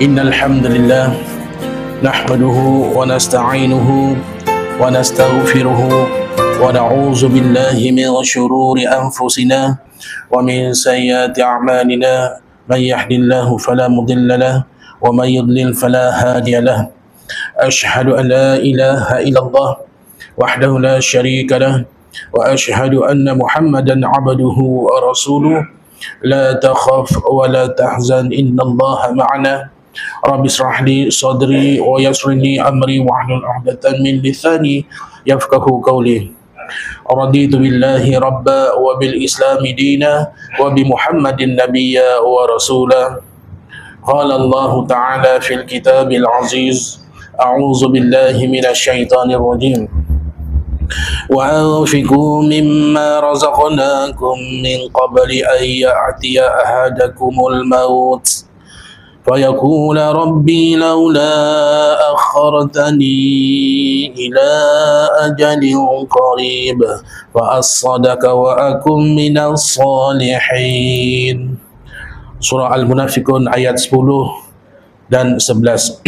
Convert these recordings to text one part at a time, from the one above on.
إن الحمد لله نحمده ونستعينه ونستغفره ونعوذ بالله من شرور أنفسنا ومن سيئات أعمالنا. من يهد الله فلا مضل له ومن يضلل فلا هادي له. أشهد أن لا إله إلا الله وحده لا شريك له وأشهد أن محمدا عبده ورسوله. لا تخف ولا تحزن إن الله معنا. رب اشرح لي صدري ويسر لي أمري واحلل عقدة من لساني يفقه قولي. رضيت بالله ربا وبالإسلام دينا وبمحمد نبيا ورسولا. قال الله تعالى في الكتاب العزيز: أعوذ بالله من الشيطان الرجيم. وأنفقوا مما رزقناكم من قبل أن يأتي أحدكم الموت فيقول ربي لولا أخرتني إلى أجل قريب فأصدق وأكن من الصالحين. Surah Al-Munafiqun ayat 10 dan 11.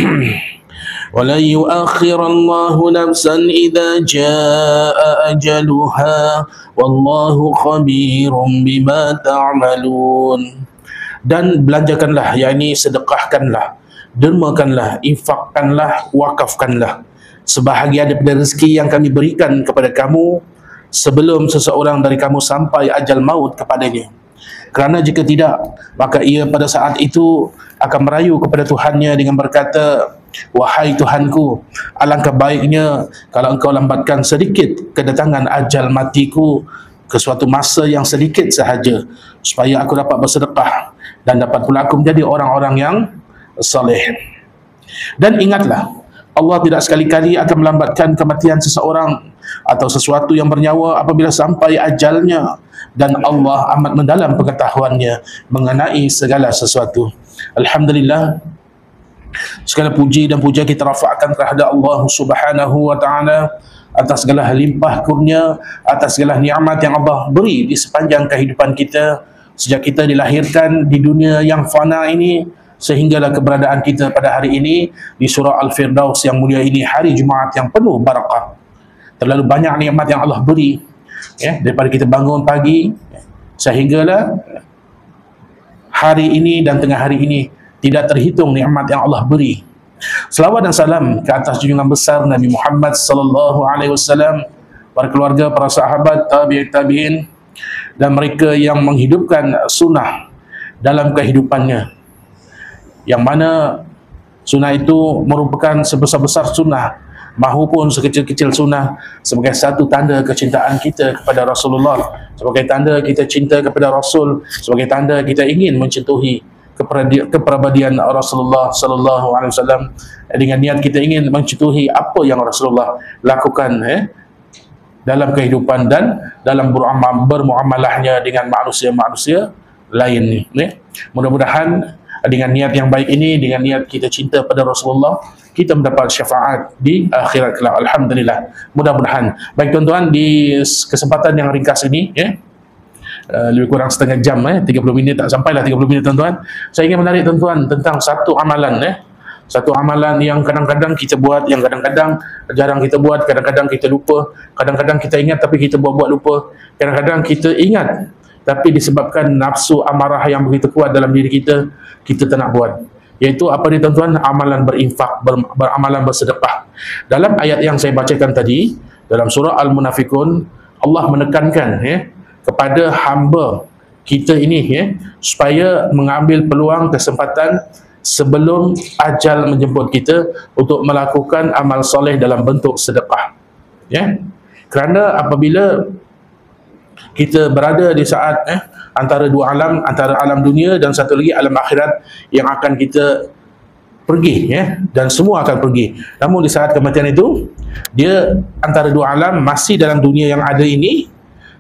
وَلَنْ يُؤَخِّرَ اللَّهُ نَفْسًا إِذَا جَاءَ أَجَلُهَا وَاللَّهُ خَبِيرٌ بِمَا تَعْمَلُونَ. Dan belanjakanlah, yakni sedekahkanlah, dermakanlah, infakkanlah, wakafkanlah sebahagian daripada rezeki yang kami berikan kepada kamu sebelum seseorang dari kamu sampai ajal maut kepadanya. Kerana jika tidak, maka ia pada saat itu akan merayu kepada Tuhannya dengan berkata, wahai Tuhanku, alangkah baiknya kalau engkau lambatkan sedikit kedatangan ajal matiku ke suatu masa yang sedikit sahaja, supaya aku dapat bersedekah dan dapat pula aku menjadi orang-orang yang saleh. Dan ingatlah, Allah tidak sekali-kali akan melambatkan kematian seseorang atau sesuatu yang bernyawa apabila sampai ajalnya, dan Allah amat mendalam pengetahuannya mengenai segala sesuatu. Alhamdulillah, segala puji dan puja kita rafa'kan terhadap Allah Subhanahu wa ta'ala atas segala limpah kurnia, atas segala nikmat yang Allah beri di sepanjang kehidupan kita sejak kita dilahirkan di dunia yang fana ini sehinggalah keberadaan kita pada hari ini di surah Al-Firdaus yang mulia ini, hari Jumaat yang penuh barakah. Terlalu banyak nikmat yang Allah beri, ya, daripada kita bangun pagi sehinggalah hari ini dan tengah hari ini tidak terhitung nikmat yang Allah beri. Selawat dan salam ke atas junjungan besar Nabi Muhammad sallallahu alaihi wasallam, para keluarga, para sahabat, tabi'in dan mereka yang menghidupkan sunnah dalam kehidupannya, yang mana sunnah itu merupakan sebesar-besar sunnah mahupun sekecil-kecil sunnah sebagai satu tanda kecintaan kita kepada Rasulullah, sebagai tanda kita cinta kepada Rasul, sebagai tanda kita ingin mencintai kepribadian Rasulullah sallallahu alaihi wasallam, dengan niat kita ingin mencintai apa yang Rasulullah lakukan dalam kehidupan dan dalam bermuamalahnya dengan manusia-manusia lain ni. Mudah-mudahan dengan niat yang baik ini, dengan niat kita cinta pada Rasulullah, kita mendapat syafaat di akhirat kelak. Alhamdulillah, mudah-mudahan. Baik tuan-tuan, di kesempatan yang ringkas ini, lebih kurang setengah jam, 30 minit, tak sampailah 30 minit tuan-tuan, saya ingin menarik tuan-tuan tentang satu amalan, satu amalan yang kadang-kadang kita buat, yang kadang-kadang jarang kita buat, kadang-kadang kita lupa, kadang-kadang kita ingat tapi kita buat-buat lupa, kadang-kadang kita ingat tapi disebabkan nafsu amarah yang begitu kuat dalam diri kita, kita tak nak buat. Iaitu apa ni tuan-tuan? Amalan berinfak, amalan bersedekah. Dalam ayat yang saya bacakan tadi, dalam surah Al-Munafiqun, Allah menekankan kepada hamba kita ini supaya mengambil peluang, kesempatan sebelum ajal menjemput kita untuk melakukan amal soleh dalam bentuk sedekah. Kerana apabila kita berada di saat antara dua alam, antara alam dunia dan satu lagi alam akhirat yang akan kita pergi, dan semua akan pergi. Namun di saat kematian itu, dia antara dua alam, masih dalam dunia yang ada ini,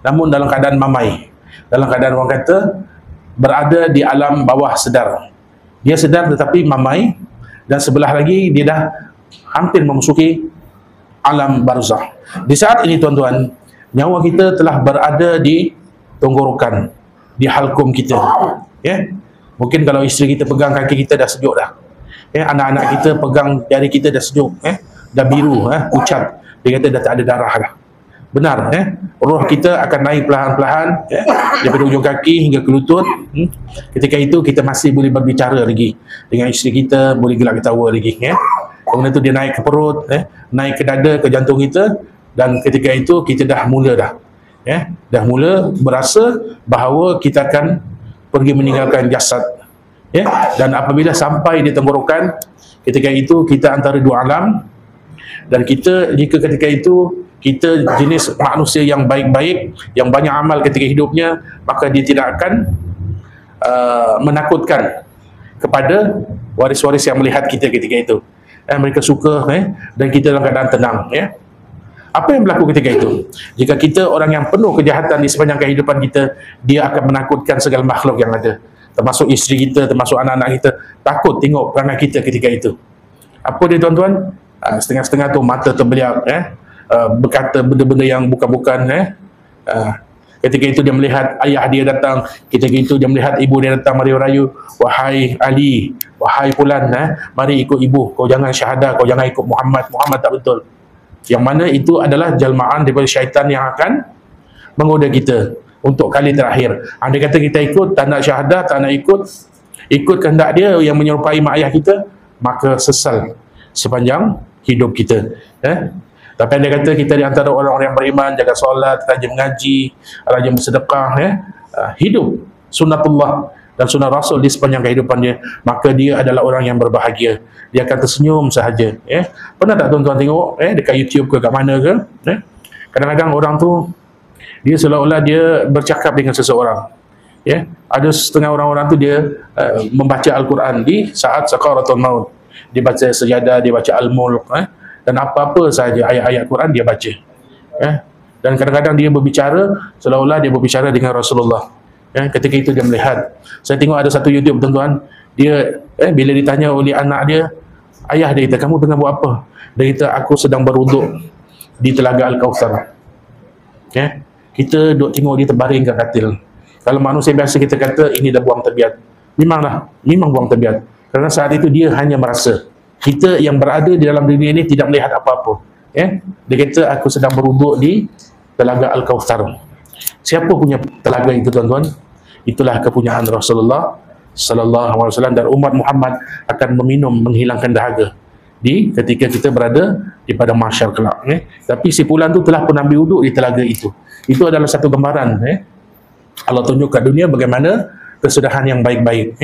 namun dalam keadaan mamai, dalam keadaan orang kata berada di alam bawah sedar. Dia sedar tetapi mamai, dan sebelah lagi dia dah hampir memasuki alam barzakh. Di saat ini tuan-tuan, nyawa kita telah berada di tenggorokan, di halkum kita. Mungkin kalau isteri kita pegang kaki kita dah sejuk dah. Anak-anak kita pegang jari kita dah sejuk, dah biru, pucat. Dia kata dah tak ada darah dah. Benar, roh kita akan naik perlahan-lahan, daripada ujung kaki hingga ke lutut. Ketika itu kita masih boleh berbicara lagi dengan isteri kita, boleh gelak ketawa lagi. Kemudian itu dia naik ke perut, naik ke dada, ke jantung kita, dan ketika itu kita dah mula dah mula berasa bahawa kita akan pergi meninggalkan jasad. Dan apabila sampai di tenggorokan, ketika itu kita antara dua alam, dan kita jika ketika itu kita jenis manusia yang baik-baik, yang banyak amal ketika hidupnya, maka dia tidak akan menakutkan kepada waris-waris yang melihat kita ketika itu. Mereka suka dan kita dalam keadaan tenang. Apa yang berlaku ketika itu? Jika kita orang yang penuh kejahatan di sepanjang kehidupan kita, dia akan menakutkan segala makhluk yang ada, termasuk isteri kita, termasuk anak-anak kita, takut tengok perangai kita ketika itu. Apa dia tuan-tuan? Setengah-setengah tu mata terbeliak, berkata benda-benda yang bukan-bukan. Ketika itu dia melihat ayah dia datang, ketika itu dia melihat ibu dia datang merayu-rayu, wahai Ali, wahai Fulan, mari ikut ibu, kau jangan syahadah, kau jangan ikut Muhammad, Muhammad tak betul. Yang mana itu adalah jalmaan daripada syaitan yang akan menggoda kita untuk kali terakhir. Dia kata kita ikut, tak nak syahadah, tak nak ikut kehendak dia yang menyerupai mak ayah kita, maka sesal sepanjang hidup kita. Tapi dia kata kita di antara orang-orang yang beriman, jaga solat, rajin mengaji, rajin bersedekah, hidup sunnatullah dan sunnah Rasul di sepanjang kehidupannya, maka dia adalah orang yang berbahagia. Dia akan tersenyum sahaja. Pernah tak tuan-tuan tengok dekat YouTube ke kat mana ke, kadang-kadang orang tu dia seolah-olah dia bercakap dengan seseorang. Ada setengah orang-orang tu dia membaca Al-Quran di saat sakaratul maut. Dia baca Sajadah, dia baca Al-Mulk, dan apa-apa sahaja ayat-ayat Quran dia baca. Dan kadang-kadang dia berbicara seolah-olah dia berbicara dengan Rasulullah. Ketika itu dia melihat. Saya tengok ada satu YouTube tuan-tuan, dia bila ditanya oleh anak dia, ayah dia kata, kamu tengah buat apa? Dia kata, aku sedang berwuduk di telaga Al-Kautsar. Kita duduk tengok dia terbaring kat katil. Kalau manusia biasa kita kata ini dah buang tabiat. Memang buang tabiat. Kerana saat itu dia hanya merasa. Kita yang berada di dalam dunia ini tidak melihat apa-apa. Dia kata, aku sedang berwuduk di telaga Al-Kautsar. Siapa punya telaga itu tuan-tuan? Itulah kepunyaan Rasulullah sallallahu alaihi wasallam, dan umat Muhammad akan meminum, menghilangkan dahaga di ketika kita berada di pada mahsyar kelak. Tapi si Fulan tu telah pun ambil wuduk di telaga itu. Itu adalah satu gambaran. Allah tunjuk kat dunia bagaimana kesudahan yang baik-baik.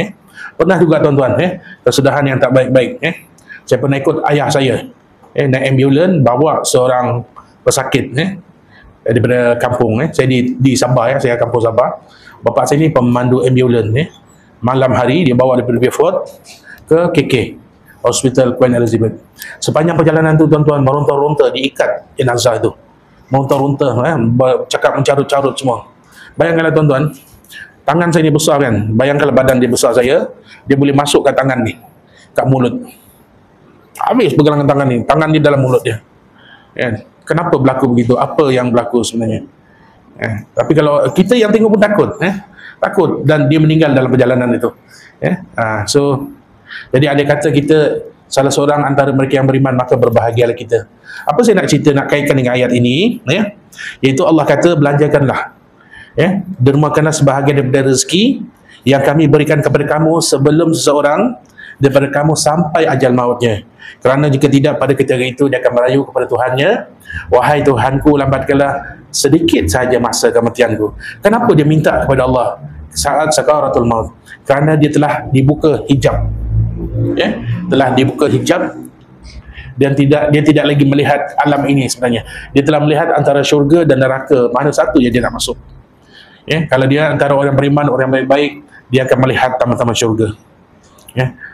Pernah juga tuan-tuan, kesudahan yang tak baik-baik. Saya pernah ikut ayah saya naik ambulans bawa seorang pesakit daripada kampung. Saya di Sabah, saya kampung Sabah. Bapa saya ni pemandu ambulans. Malam hari dia bawa daripada Beaufort ke KK, Hospital Queen Elizabeth. Sepanjang perjalanan tu tuan-tuan, meronta-ronta diikat jenazah tu. Meronta-ronta, cakap mencarut-carut semua. Bayangkanlah tuan-tuan, tangan saya ni besar kan. Bayangkanlah badan dia besar saya, dia boleh masuk kat tangan ni, kat mulut. Habis pergelangan tangan ni, tangan ni dalam mulut dia. Kenapa berlaku begitu? Apa yang berlaku sebenarnya? Tapi kalau kita yang tengok pun takut, takut, dan dia meninggal dalam perjalanan itu. So jadi ada kata kita salah seorang antara mereka yang beriman, maka berbahagialah kita. Apa saya nak cerita, nak kaitkan dengan ayat ini, iaitu Allah kata belanjakanlah, dermakanlah sebahagian daripada rezeki yang kami berikan kepada kamu sebelum seseorang daripada kamu sampai ajal mautnya. Kerana jika tidak, pada ketika itu dia akan merayu kepada Tuhannya, wahai Tuhanku, lambatkanlah sedikit sahaja masa kematianku. Kenapa dia minta kepada Allah saat sakaratul maut? Kerana dia telah dibuka hijab, telah dibuka hijab, dan dia tidak lagi melihat alam ini sebenarnya. Dia telah melihat antara syurga dan neraka, mana satu yang dia nak masuk. Kalau dia antara orang beriman, orang yang baik-baik, dia akan melihat taman-taman syurga.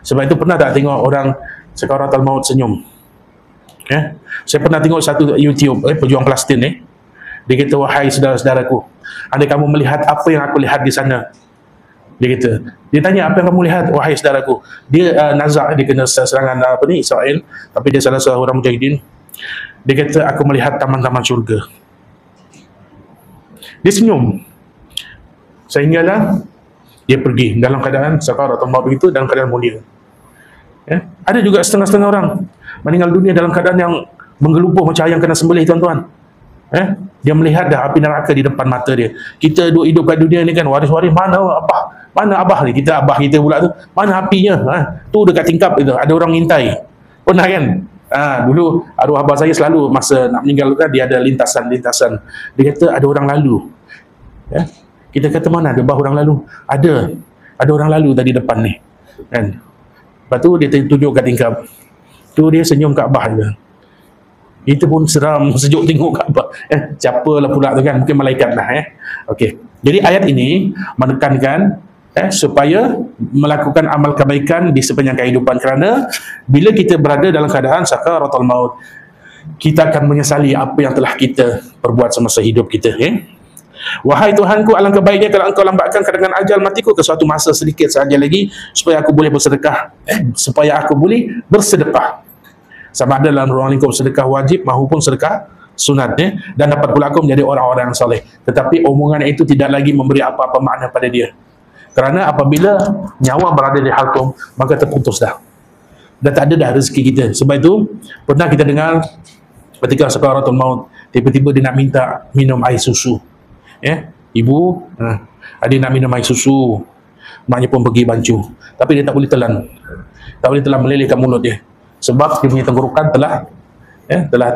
Sebab itu pernah tak tengok orang sakaratul maut senyum? Saya pernah tengok satu YouTube pejuang Palestin dia kata, wahai saudara-saudaraku, andai kamu melihat apa yang aku lihat di sana. Dia kata, dia tanya, apa yang kamu lihat wahai saudaraku? Dia nazak, dia kena serangan Israel, tapi dia salah seorang mujahidin. Dia kata, aku melihat taman-taman syurga. Dia senyum. Sehinggalah dia pergi dalam keadaan sakaratul maut itu, dalam keadaan mulia. Ya. Ada juga setengah-setengah orang meninggal dunia dalam keadaan yang menggelubuh macam ayam kena sembelih, tuan-tuan. Dia melihat dah api neraka di depan mata dia. Kita hidup kat dunia ni kan, waris-waris, mana abah? Mana abah ni? Kita abah kita pula tu. Mana apinya? Tu dekat tingkap itu ada orang ngintai. Pernah kan? Dulu arwah abah saya selalu masa nak meninggal kan, dia ada lintasan-lintasan. Dia kata ada orang lalu. Kita kata mana ada bah orang lalu? Ada orang lalu tadi depan ni. Kan? Lepas tu dia tunjuk kat tingkap. Tu dia senyum kat abah je. Itu pun seram, sejuk tengok Kaabah. Siapalah pula tu kan, mungkin malaikat lah. Okey. Jadi ayat ini menekankan supaya melakukan amal kebaikan di sepanjang kehidupan, kerana bila kita berada dalam keadaan sakaratul maut, kita akan menyesali apa yang telah kita perbuat semasa hidup kita. Wahai Tuhanku, alangkah baiknya kalau engkau lambatkan kedatangan ajal matiku ke suatu masa sedikit sahaja lagi, supaya aku boleh bersedekah, supaya aku boleh bersedekah. Sama ada dalam ruang lingkup sedekah wajib maupun sedekah sunat, dan dapat pula aku menjadi orang-orang yang soleh. Tetapi omongan itu tidak lagi memberi apa-apa makna pada dia, kerana apabila nyawa berada di halqum, maka terputus dah tak ada dah rezeki kita. Sebab itu pernah kita dengar ketika sakaratul maut, tiba-tiba dia nak minta minum air susu. Ibu ada nak minum air susu, maknya pun pergi bancu, tapi dia tak boleh telan, melelehkan mulut dia, sebab dia punya tenggorokan telah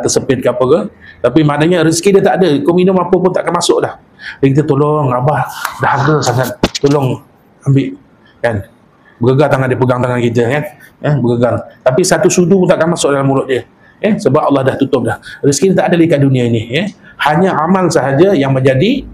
tersepit ke apa ke. Tapi maknanya rezeki dia tak ada, kau minum apa pun tak akan masuk dah. Dia kata, tolong abah, dahaga sangat, tolong ambil, kan. Bergegar tangan dia, pegang tangan kita, kan. Bergegar, tapi satu sudu pun tak akan masuk dalam mulut dia, sebab Allah dah tutup dah. Rezeki dia tak ada lagi kat dunia ini, hanya amal sahaja yang menjadi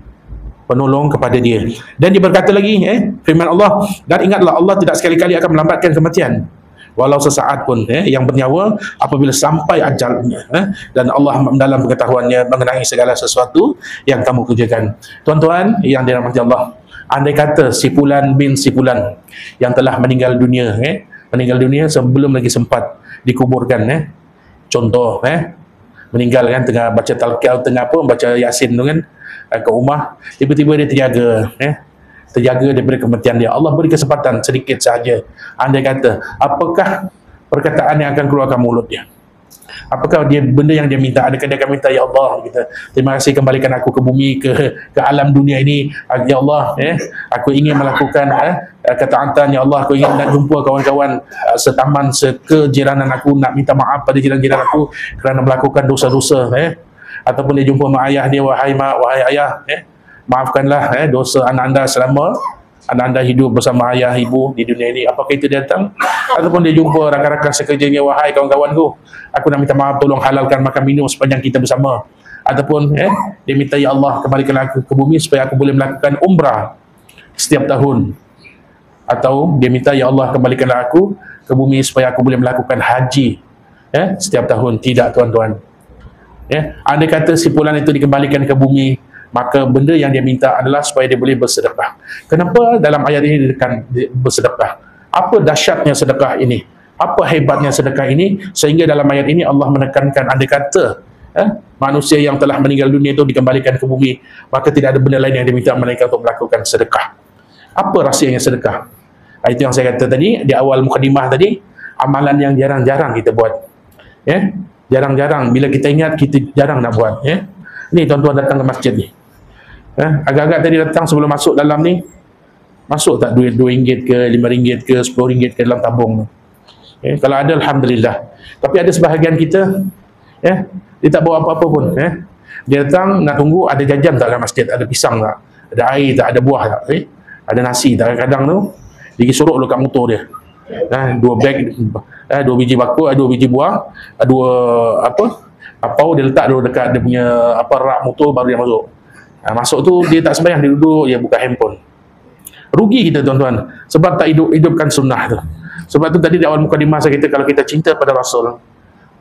penolong kepada dia. Dan dia berkata lagi, firman Allah, dan ingatlah Allah tidak sekali-kali akan melambatkan kematian, walau sesaat pun, yang bernyawa apabila sampai ajalnya, dan Allah dalam pengetahuannya mengenai segala sesuatu yang kamu kerjakan. Tuan-tuan yang dirahmati Allah, andai kata si Fulan bin si Fulan yang telah meninggal dunia, meninggal dunia sebelum lagi sempat dikuburkan, contoh, meninggal kan, tengah baca talqiyah, tengah apa, baca yasin tu kan, ke rumah, tiba-tiba dia terjaga daripada kematian dia. Allah beri kesempatan sedikit sahaja. Andai kata, apakah perkataan yang akan keluarkan mulut dia? Apakah dia benda yang dia minta? Adakah dia akan minta, ya Allah, kita terima kasih kembalikan aku ke bumi, ke alam dunia ini, ya Allah, aku ingin melakukan ketaatan, ya Allah, aku ingin nak jumpa kawan-kawan setaman, sekejiranan aku, nak minta maaf pada jiran-jiran aku kerana melakukan dosa-dosa, ataupun dia jumpa mak ayah dia, wahai mak, wahai ayah, maafkanlah dosa anak anda selama anak anda hidup bersama ayah ibu di dunia ini. Apakah itu dia datang? Ataupun dia jumpa rakan-rakan sekerjanya, wahai kawan-kawanku, aku nak minta maaf, tolong halalkan makan minum sepanjang kita bersama. Ataupun dia minta, ya Allah, kembalikan aku ke bumi supaya aku boleh melakukan umrah setiap tahun. Atau dia minta, ya Allah, kembalikanlah aku ke bumi supaya aku boleh melakukan haji setiap tahun. Tidak, tuan-tuan. Andai kata si Fulan itu dikembalikan ke bumi, maka benda yang dia minta adalah supaya dia boleh bersedekah. Kenapa dalam ayat ini ditekan bersedekah? Apa dahsyatnya sedekah ini? Apa hebatnya sedekah ini? Sehingga dalam ayat ini Allah menekankan, andai kata manusia yang telah meninggal dunia itu dikembalikan ke bumi, maka tidak ada benda lain yang diminta melainkan untuk melakukan sedekah. Apa rahsianya sedekah? Itu yang saya kata tadi di awal mukadimah tadi, amalan yang jarang-jarang kita buat. Jarang-jarang, bila kita ingat, kita jarang nak buat. Ni tuan-tuan datang ke masjid ni, agak-agak tadi datang sebelum masuk dalam ni, masuk tak duit RM2 ke RM5 ke RM10 ke dalam tabung? Kalau ada, alhamdulillah. Tapi ada sebahagian kita, dia tak bawa apa-apa pun. Dia datang nak tunggu, ada jajan tak dalam masjid, ada pisang tak, ada air tak, ada buah tak, ada nasi tak. Kadang tu dia suruh dekat motor dia, 2 beg, 2 biji bakul, 2 biji buah, 2 apau dia letak dulu dekat dia punya rak motor, baru dia masuk. Masuk tu dia tak sembahyang, dia duduk, dia buka handphone. Rugi kita, tuan-tuan, sebab tak hidupkan sunnah tu. Sebab tu tadi di awal mukadimah saya kata, kalau kita cinta pada Rasul,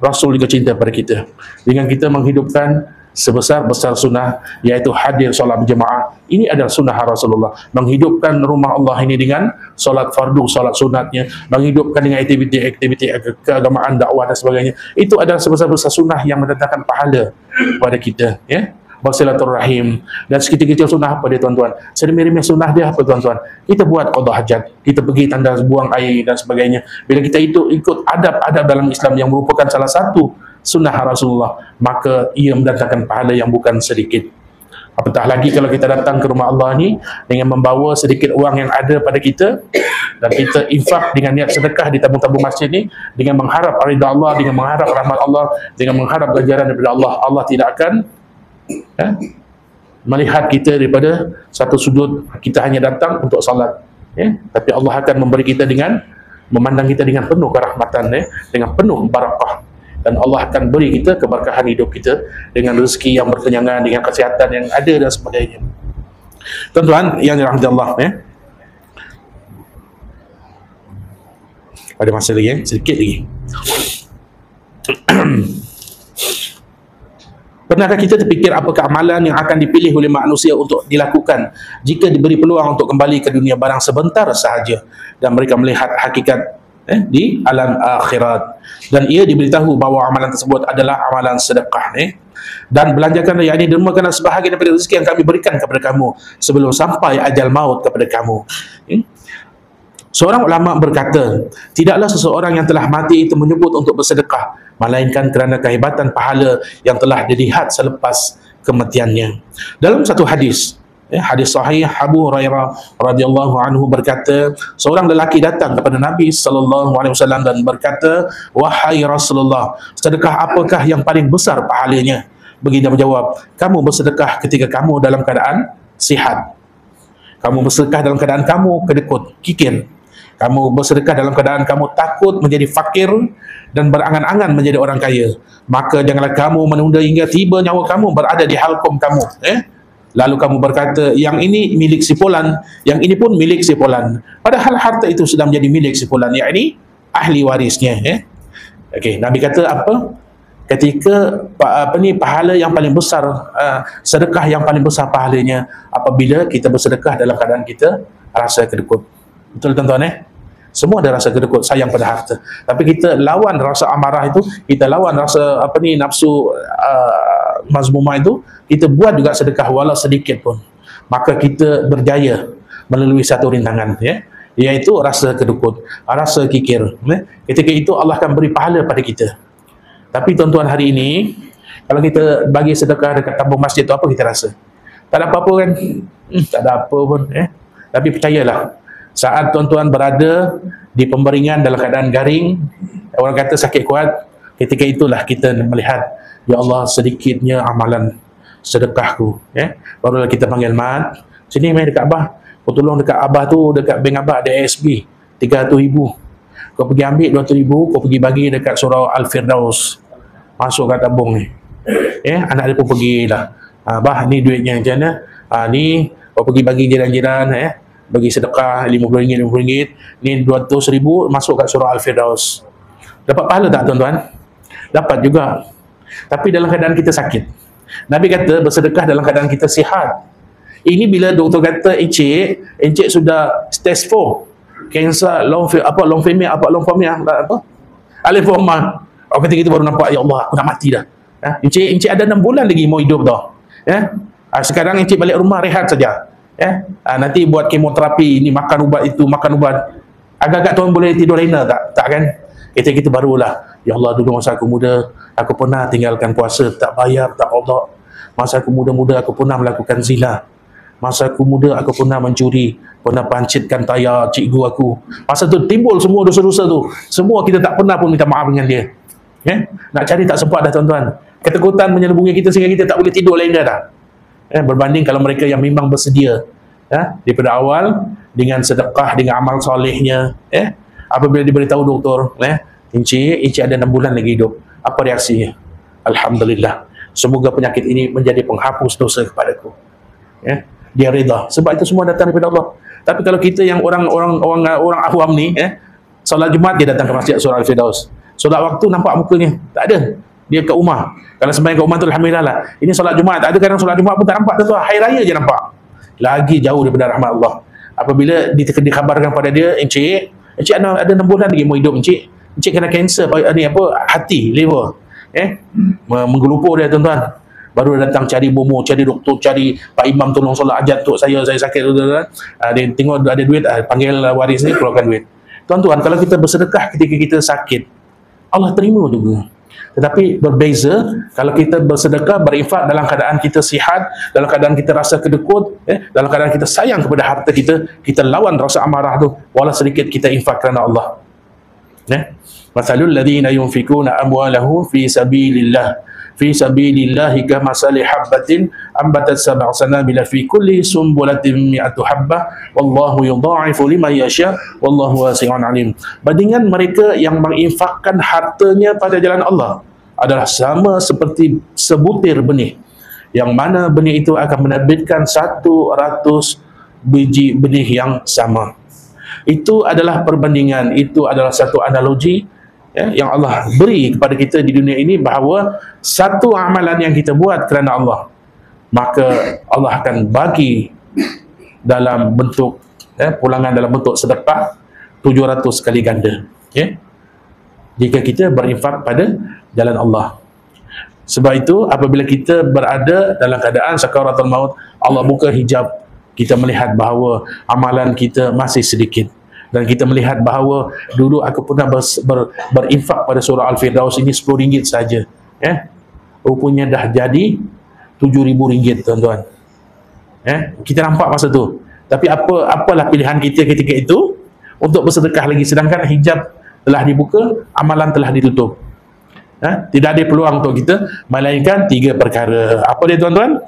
Rasul juga cinta pada kita. Dengan kita menghidupkan sebesar-besar sunnah, iaitu hadir solat berjemaah. Ini adalah sunnah Rasulullah. Menghidupkan rumah Allah ini dengan solat fardu, solat sunatnya, menghidupkan dengan aktiviti-aktiviti keagamaan, dakwah dan sebagainya. Itu adalah sebesar-besar sunnah yang mendatangkan pahala kepada kita. bersilaturahim. Dan sekecil-kecil sunnah apa dia tuan-tuan? Seremeh-remeh sunnah dia apa tuan-tuan? Kita buat qada hajat, kita pergi tandas buang air dan sebagainya. Bila kita ikut adab-adab dalam Islam yang merupakan salah satu sunnah Rasulullah, maka ia mendatangkan pahala yang bukan sedikit. Apatah lagi kalau kita datang ke rumah Allah ni dengan membawa sedikit wang yang ada pada kita, dan kita infak dengan niat sedekah di tabung-tabung masjid ni, dengan mengharap ridha Allah, dengan mengharap rahmat Allah, dengan mengharap ganjaran daripada Allah. Allah tidak akan melihat kita daripada satu sudut kita hanya datang untuk salat, tapi Allah akan memberi kita dengan memandang kita dengan penuh kerahmatan, dengan penuh barakah. Dan Allah akan beri kita keberkahan hidup kita dengan rezeki yang berkenyangan, dengan kesihatan yang ada dan sebagainya. Tuan-tuan yang dirahmati Allah, ada masa lagi, sedikit lagi. Pernahkah kita terfikir apakah amalan yang akan dipilih oleh manusia untuk dilakukan jika diberi peluang untuk kembali ke dunia barang sebentar sahaja dan mereka melihat hakikat di alam akhirat, dan ia diberitahu bahawa amalan tersebut adalah amalan sedekah, dan belanjakanlah, yakni dermakanlah sebahagian daripada rezeki yang kami berikan kepada kamu sebelum sampai ajal maut kepada kamu. Seorang ulama berkata, tidaklah seseorang yang telah mati itu menyebut untuk bersedekah, melainkan kerana kehebatan pahala yang telah dilihat selepas kematiannya. Dalam satu hadis, hadis sahih, Abu Hurairah radhiyallahu anhu berkata, seorang lelaki datang kepada Nabi sallallahu alaihi wasallam dan berkata, wahai Rasulullah, sedekah apakah yang paling besar pahalanya? Baginda menjawab, kamu bersedekah ketika kamu dalam keadaan sihat. Kamu bersedekah dalam keadaan kamu kedekut, kikir. Kamu bersedekah dalam keadaan kamu takut menjadi fakir dan berangan-angan menjadi orang kaya. Maka janganlah kamu menunda hingga tiba nyawa kamu berada di halkom kamu. Lalu kamu berkata, yang ini milik si fulan, yang ini pun milik si fulan. Padahal harta itu sudah menjadi milik si fulan, yakni ahli warisnya. Okey, Nabi kata apa? Ketika pahala yang paling besar, sedekah yang paling besar pahalanya apabila kita bersedekah dalam keadaan kita rasa kedekut. Betul tuan-tuan, semua ada rasa kedekut, sayang pada harta. Tapi kita lawan rasa amarah itu, kita lawan rasa nafsu mazmumah itu, kita buat juga sedekah walau sedikit pun, maka kita berjaya melalui satu rintangan, iaitu rasa kedekut, rasa kikir. Ketika itu Allah akan beri pahala pada kita. Tapi tuan-tuan, hari ini kalau kita bagi sedekah dekat tabung masjid tu, apa kita rasa? Tak ada apa-apa kan? Tak ada apa pun. Tapi percayalah, saat tuan-tuan berada di pemberingan dalam keadaan garing, orang kata sakit kuat, ketika itulah kita melihat, ya Allah, sedikitnya amalan sedekahku, barulah kita panggil mat, sini main dekat Abah, kau tolong dekat Abah tu, dekat bank Abah ada ASB 300,000, kau pergi ambil 200,000, kau pergi bagi dekat surau Al-Firdaus, masuk kat tabung ni. Anak dia pun pergilah, Abah ni duitnya macam mana, ni kau pergi bagi jiran-jiran, bagi sedekah RM50, RM50, ni 200,000 masuk kat surau Al-Firdaus. Dapat pahala tak tuan-tuan? Dapat juga. Tapi dalam keadaan kita sakit. Nabi kata bersedekah dalam keadaan kita sihat. Ini bila doktor kata encik sudah stage 4 kanser lymphomia, lymphoma. Ketika itu baru nampak, ya Allah, aku nak mati dah. Encik ada 6 bulan lagi mau hidup dah. Sekarang encik balik rumah rehat saja. Nanti buat kemoterapi, ini makan ubat itu, makan ubat. Agak-agak tuan boleh tidur lena tak kan? Ketika itu barulah, ya Allah, dulu masa aku muda, aku pernah tinggalkan puasa, tak bayar, tak qada. Masa aku muda-muda, aku pernah melakukan zina. Masa aku muda, aku pernah mencuri, pernah pancitkan tayar cikgu aku. Masa tu timbul semua dosa-dosa tu. Semua kita tak pernah pun minta maaf dengan dia. Nak cari tak sempat dah tuan-tuan. Ketakutan menyelubungi kita sehingga kita tak boleh tidur lena dah. Berbanding kalau mereka yang memang bersedia daripada awal dengan sedekah, dengan amal solehnya, apabila diberitahu doktor, encik ada 6 bulan lagi hidup, apa reaksinya? Alhamdulillah, semoga penyakit ini menjadi penghapus dosa kepadaku. Dia reda, sebab itu semua datang daripada Allah. Tapi kalau kita yang orang awam ni, solat Jumaat dia datang ke masjid surau Al-Firdaus, solat waktu nampak mukanya tak ada, dia kat rumah. Kalau sembahyang kat rumah tu alhamdulillah lah. Ini solat Jumaat, ada kadang solat Jumaat pun tak nampak, tentu hari raya je nampak. Lagi jauh daripada rahmat Allah. Apabila dikhabarkan pada dia, encik ada 6 bulan lagi mau hidup, encik kena kanser hati, liver, menggelupur dia tuan-tuan. baru datang cari bomo, cari doktor, cari Pak Imam tolong solat hajat untuk saya sakit. Dia tengok ada duit, panggil waris ni, keluarkan duit. Tuan-tuan, kalau kita bersedekah ketika kita sakit, Allah terima juga. Tetapi berbeza kalau kita bersedekah, berinfak dalam keadaan kita sihat, dalam keadaan kita rasa kedekut, dalam keadaan kita sayang kepada harta kita lawan rasa amarah tu, walau sedikit kita infak kerana Allah. Mathalul ladzina yunfikuna amwalahum fi sabilillahi kamasali habbatin ambatat sab'a sanabila fi kulli sumbulatin mi'atu habbah wallahu yudha'ifu liman yasha wallahu wasi'un alim. Bandingan mereka yang menginfakkan hartanya pada jalan Allah adalah sama seperti sebutir benih, yang mana benih itu akan menerbitkan 100 biji benih yang sama. Itu adalah perbandingan, itu adalah satu analogi yang Allah beri kepada kita di dunia ini, bahawa satu amalan yang kita buat kerana Allah, maka Allah akan bagi dalam bentuk pulangan dalam bentuk sedekah 700 kali ganda jika kita berinfak pada jalan Allah. Sebab itu apabila kita berada dalam keadaan sakaratul maut, Allah buka hijab, kita melihat bahawa amalan kita masih sedikit. Dan kita melihat bahawa dulu aku pernah berinfak pada surah Al-Firdaus ini RM10 saja. Rupanya dah jadi RM7,000, tuan-tuan. Kita nampak masa tu. Tapi apalah pilihan kita ketika itu untuk bersedekah lagi, sedangkan hijab telah dibuka, amalan telah ditutup. Tidak ada peluang untuk kita melainkan 3 perkara. Apa dia, tuan-tuan?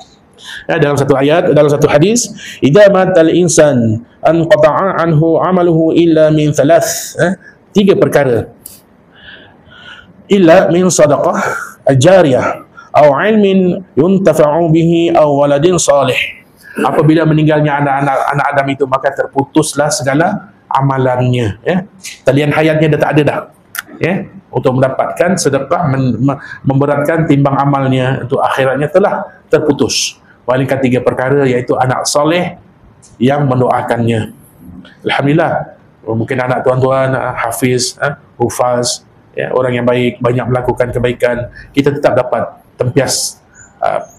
Dalam satu ayat, dalam satu hadis, idza matal insan anqata'a anhu amaluhu illa min 3 perkara. Illa min sadaqah jariyah aw ilmin yuntafa'u bihi aw waladin salih. Apabila meninggalnya anak Adam itu, maka terputuslah segala amalannya. Talian hayatnya dah tak ada dah. Untuk mendapatkan sedekah, memberatkan timbang amalnya untuk akhiratnya telah terputus. Melainkan 3 perkara, iaitu anak soleh yang mendoakannya. Alhamdulillah, mungkin anak tuan-tuan hafiz, hufaz, orang yang baik, banyak melakukan kebaikan, kita tetap dapat tempias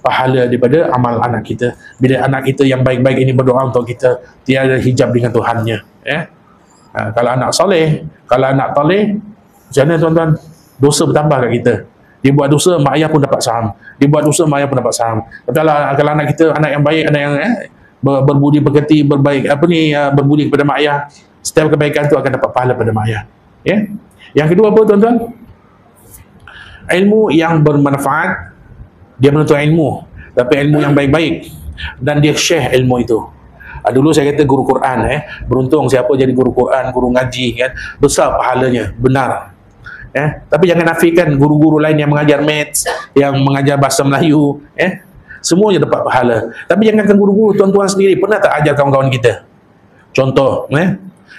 pahala daripada amal anak kita. Bila anak kita yang baik-baik ini berdoa untuk kita, tiada hijab dengan Tuhannya. Kalau anak soleh, kalau anak taleh, macam mana, tuan-tuan? Dosa bertambah kat kita. Dia buat dosa, mak ayah pun dapat saham. Dia buat dosa, mak ayah pun dapat saham. Tapi kalau anak kita, anak yang baik, anak yang berbudi pekerti, berbudi kepada mak ayah, setiap kebaikan itu akan dapat pahala pada mak ayah. Yang kedua apa, tuan-tuan? Ilmu yang bermanfaat. Dia menuntut ilmu, tapi ilmu yang baik-baik, dan dia share ilmu itu. Dulu saya kata guru Quran, beruntung siapa jadi guru Quran, guru ngaji, kan, besar pahalanya, benar. Tapi jangan nafikan guru-guru lain yang mengajar maths, yang mengajar bahasa Melayu, semuanya dapat pahala. Tapi jangankan guru-guru, tuan-tuan sendiri pernah tak ajar kawan-kawan kita? Contoh,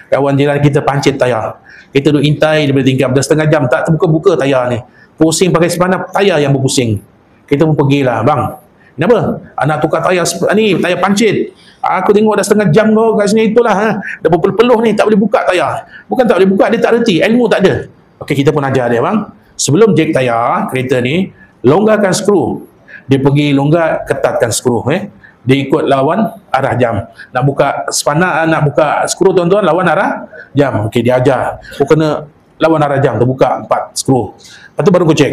kawan jiran kita pancit tayar, kita duduk intai daripada tingkap, dah setengah jam tak terbuka-buka tayar ni, pusing pakai sepanah, tayar yang berpusing. Kita pun pergilah, bang, kenapa? Anak tukar tayar ni, tayar pancit. Aku tengok dah setengah jam kau kat sini, itulah, dah berpeluh ni, tak boleh buka tayar. Bukan tak boleh buka, dia tak reti, ilmu tak ada. Okey, kita pun ajar dia, bang, sebelum jek tayar kereta ni, longgarkan skru. Dia pergi longgar, ketatkan skru. Dia ikut lawan arah jam. Nak buka sepanah, nak buka skru, tuan-tuan, lawan arah jam. Okey, dia ajar. Kena lawan arah jam, terbuka 4 skru. Lepas tu baru kau cek.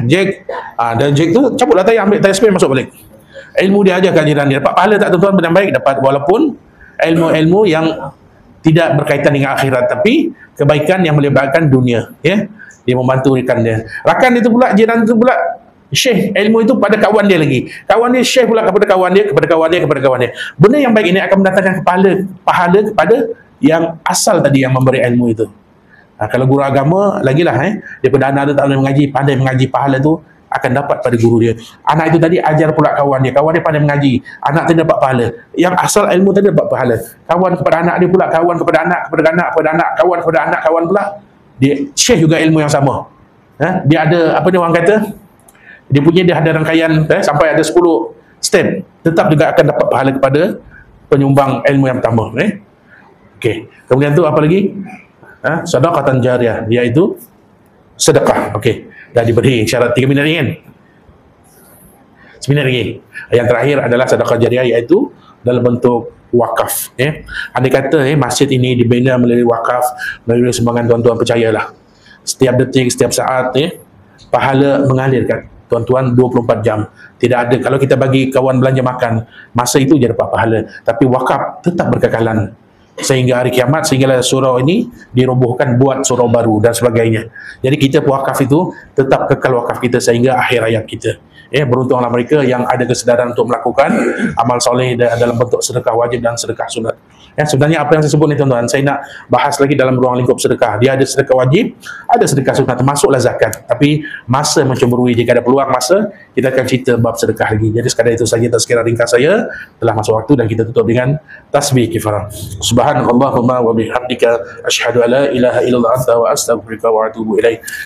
Jack. Dan jack tu cabutlah tayar, ambil tayar spare, masuk balik. Ilmu dia ajar kat jiran dia. Dapat pahala tak, tuan-tuan? Benar baik dapat, walaupun ilmu-ilmu yang tidak berkaitan dengan akhirat, tapi kebaikan yang melibatkan dunia. Dia membantu rakan dia. Rakan dia tu pula, jiran tu pula share ilmu itu pada kawan dia lagi. Kawan dia share pula kepada kawan dia, kepada kawan dia, kepada kawan dia. Benda yang baik ini akan mendatangkan pahala kepada yang asal tadi yang memberi ilmu itu. Kalau guru agama, lagilah daripada anak dia tak boleh mengaji, pandai mengaji, pahala tu akan dapat pada guru dia. Anak itu tadi ajar pula kawan dia pandai mengaji, anak tadi dapat pahala. Yang asal ilmu tadi dapat pahala. Kawan kepada anak dia pula, kawan kepada anak, kepada anak, kepada anak, kawan kepada anak, kawan pula, dia share juga ilmu yang sama. Dia ada, apa ni orang kata, dia ada rangkaian sampai ada 10 step, tetap juga akan dapat pahala kepada penyumbang ilmu yang pertama. Okey, kemudian tu apa lagi? Sedekatan jariyah, iaitu sedekah. Okey, dah diberi syarat 3 minit ni, kan? Seminit lagi. Yang terakhir adalah sedekah jariah, iaitu dalam bentuk wakaf. Andai kata masjid ini dibina melalui wakaf, melalui sumbangan tuan-tuan, percayalah, setiap detik, setiap saat pahala mengalirkan tuan-tuan 24 jam. Tidak ada, kalau kita bagi kawan belanja makan, masa itu je dapat pahala. Tapi wakaf tetap berkekalan sehingga hari kiamat, sehinggalah surau ini dirobohkan buat surau baru dan sebagainya. Jadi kita wakaf itu tetap kekal wakaf kita sehingga akhir hayat kita. Beruntunglah mereka yang ada kesedaran untuk melakukan amal soleh dalam bentuk sedekah wajib dan sedekah sunat. Sebenarnya apa yang saya sebut ni tuan-tuan, saya nak bahas lagi dalam ruang lingkup sedekah. Dia ada sedekah wajib, ada sedekah sunat, termasuklah zakat. Tapi masa mencemburui, jika ada peluang masa, kita akan cerita bab sedekah lagi. Jadi sekadar itu saja tazkirah ringkas saya. Telah masuk waktu dan kita tutup dengan tasbih kifarah. Subhanallahumma wa bihamdika asyhadu an la ilaha illallah anta wa astaghfiruka wa atubu ilaik.